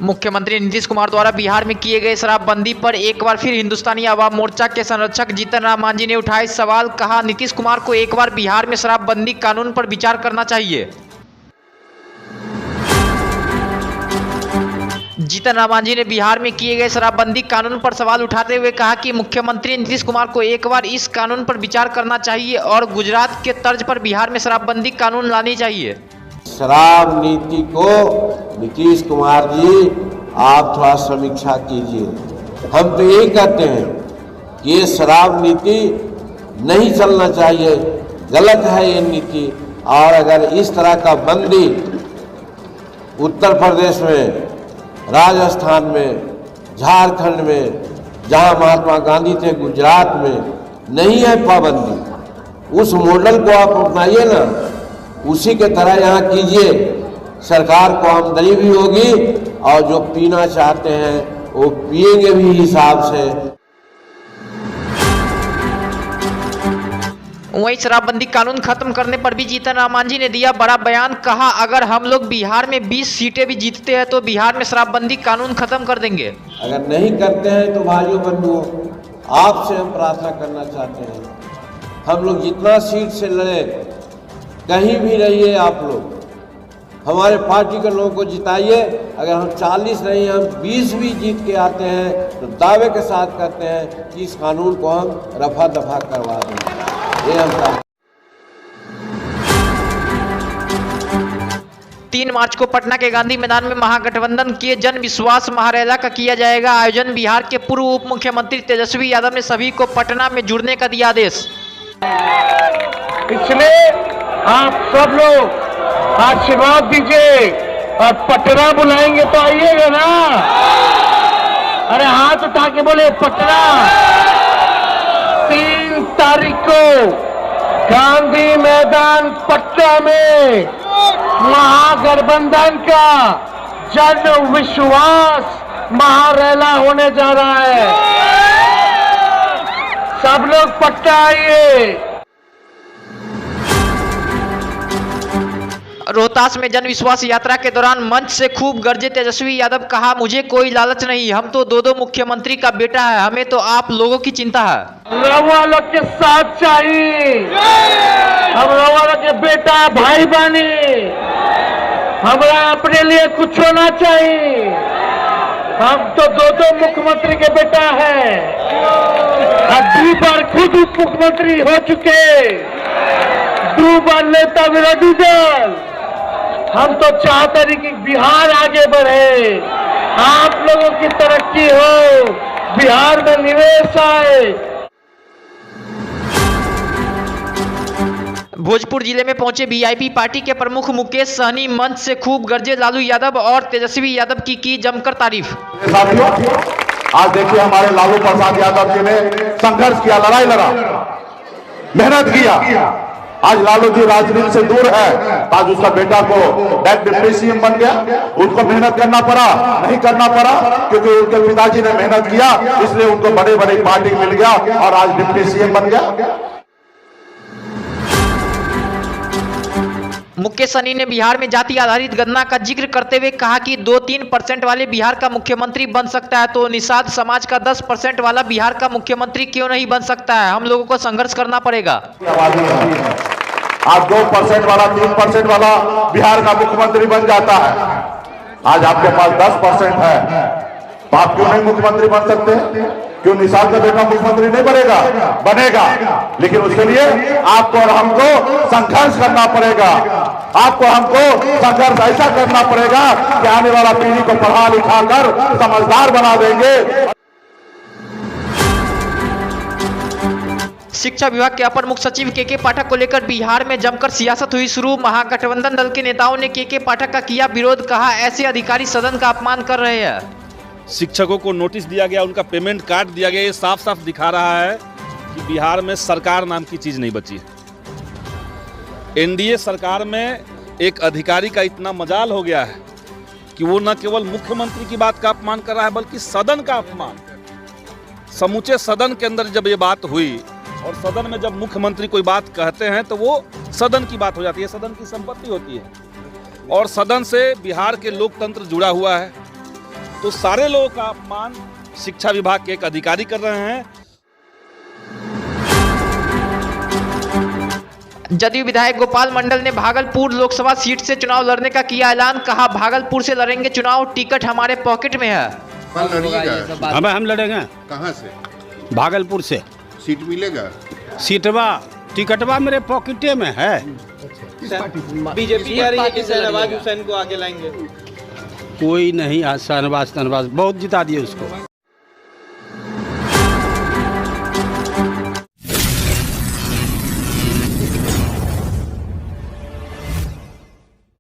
मुख्यमंत्री नीतीश कुमार द्वारा बिहार में किए गए शराबबंदी पर एक बार फिर हिंदुस्तानी आवाम मोर्चा के संरक्षक जीतन राम मांझी ने उठाए सवाल। कहा, नीतीश कुमार को एक बार बिहार में शराबबंदी कानून पर विचार करना चाहिए। जीतन राम मांझी ने बिहार में किए गए शराबबंदी कानून पर सवाल उठाते हुए कहा कि मुख्यमंत्री नीतीश कुमार को एक बार इस कानून पर विचार करना चाहिए और गुजरात के तर्ज पर बिहार में शराबबंदी कानून लानी चाहिए। शराब नीति को नीतीश कुमार जी आप थोड़ा समीक्षा कीजिए। हम तो यही कहते हैं कि ये शराब नीति नहीं चलना चाहिए, गलत है ये नीति। और अगर इस तरह का बंदी उत्तर प्रदेश में, राजस्थान में, झारखंड में, जहां महात्मा गांधी थे, गुजरात में नहीं है पाबंदी, उस मॉडल को आप अपनाइए ना, उसी के तरह यहाँ कीजिए। सरकार को आमदनी भी होगी और जो पीना चाहते हैं वो पिएंगे भी हिसाब से। वहीं शराबबंदी कानून खत्म करने पर भी जीतन राम मांझी ने दिया बड़ा बयान। कहा, अगर हम लोग बिहार में 20 सीटें भी जीतते हैं तो बिहार में शराबबंदी कानून खत्म कर देंगे। अगर नहीं करते हैं तो भाइयों बंधुओं, आपसे हम प्रार्थना करना चाहते हैं, हम लोग जितना सीट से लड़े, कहीं भी रहिए आप लोग, हमारे पार्टी के लोगों को जिताइए। अगर हम 40 नहीं, हम 20 भी जीत के आते हैं तो दावे के साथ कहते हैं कि इस कानून को हम रफा दफा करवा देंगे। ये हम 3 मार्च को पटना के गांधी मैदान में महागठबंधन के जन विश्वास महारैली का किया जाएगा आयोजन। बिहार के पूर्व उप मुख्यमंत्री तेजस्वी यादव ने सभी को पटना में जुड़ने का दिया आदेश। इसलिए आप सब लोग आशीर्वाद दीजिए और पटना बुलाएंगे तो आइएगा ना। अरे हाथ उठा के बोले पटना। 3 तारीख को गांधी मैदान पटना में महागठबंधन का जन विश्वास महारैली होने जा रहा है। सब लोग पटना आइए। रोहतास में जन विश्वास यात्रा के दौरान मंच से खूब गरजे तेजस्वी यादव। कहा, मुझे कोई लालच नहीं, हम तो 2 मुख्यमंत्री का बेटा है, हमें तो आप लोगों की चिंता है। रवा लोग के साथ चाहिए, हम रवा लोग के बेटा भाई बने, हमारा अपने लिए कुछ होना चाहिए। हम तो 2 मुख्यमंत्री के बेटा है, अब 2 बार खुद उप मुख्यमंत्री हो चुके, 2 बार नेता विरोधी दल। हम तो चाहते हैं कि बिहार आगे बढ़े, आप लोगों की तरक्की हो, बिहार में निवेश आए। भोजपुर जिले में पहुंचे वीआईपी पार्टी के प्रमुख मुकेश सहनी मंच से खूब गरजे लालू यादव और तेजस्वी यादव की जमकर तारीफ। साथियों, आज देखिए हमारे लालू प्रसाद यादव जी ने संघर्ष किया, लड़ाई लड़ा, मेहनत किया। आज लालू जी राजनीति से दूर है, आज उसका बेटा को डायरेक्ट डिप्टी सीएम बन गया। उनको मेहनत करना पड़ा, नहीं करना पड़ा, क्योंकि उनके पिताजी ने मेहनत किया, इसलिए उनको बड़े बड़े पार्टी मिल गया और आज डिप्टी सीएम बन गया। मुकेश सहनी ने बिहार में जाति आधारित गणना का जिक्र करते हुए कहा कि 2-3% वाले बिहार का मुख्यमंत्री बन सकता है तो निषाद समाज का 10% वाला बिहार का मुख्यमंत्री क्यों नहीं बन सकता है। हम लोगों को संघर्ष करना पड़ेगा। आज 2% वाला, 3% वाला बिहार का मुख्यमंत्री बन जाता है, आज आपके पास 10% है, तो आप क्यों नहीं मुख्यमंत्री बन सकते? क्यों निषाद का बेटा मुख्यमंत्री नहीं बनेगा? बनेगा, लेकिन उसके लिए आपको और हमको संघर्ष करना पड़ेगा। आपको हमको संघर्ष ऐसा करना पड़ेगा कि आने वाला पीढ़ी को पढ़ा लिखा कर समझदार बना देंगे। शिक्षा विभाग के अपर मुख्य सचिव के पाठक को लेकर बिहार में जमकर सियासत हुई शुरू। महागठबंधन दल के नेताओं ने के पाठक का किया विरोध। कहा, ऐसे अधिकारी सदन का अपमान कर रहे हैं। शिक्षकों को नोटिस दिया गया, उनका पेमेंट काट दिया गया। ये साफ साफ दिखा रहा है कि बिहार में सरकार नाम की चीज नहीं बची है। एनडीए सरकार में एक अधिकारी का इतना मजाल हो गया है कि वो न केवल मुख्यमंत्री की बात का अपमान कर रहा है बल्कि सदन का अपमान। समूचे सदन के अंदर जब ये बात हुई और सदन में जब मुख्यमंत्री कोई बात कहते हैं तो वो सदन की बात हो जाती है, सदन की संपत्ति होती है और सदन से बिहार के लोकतंत्र जुड़ा हुआ है। तो सारे लोगों का अपमान शिक्षा विभाग के एक अधिकारी कर रहे हैं। जदयू विधायक गोपाल मंडल ने भागलपुर लोकसभा सीट से चुनाव लड़ने का किया ऐलान। कहा, भागलपुर से लड़ेंगे चुनाव, टिकट हमारे पॉकेट में है। हम लड़ेंगे। कहाँ से? भागलपुर से। सीट मिलेगा? सीटवा टिकटवा मेरे पॉकेटे में है। बीजेपी कह रही है कि शहनवाज हुसैन को आगे लाएंगे। कोई नहीं, शहनवाज बहुत जिता दिए उसको।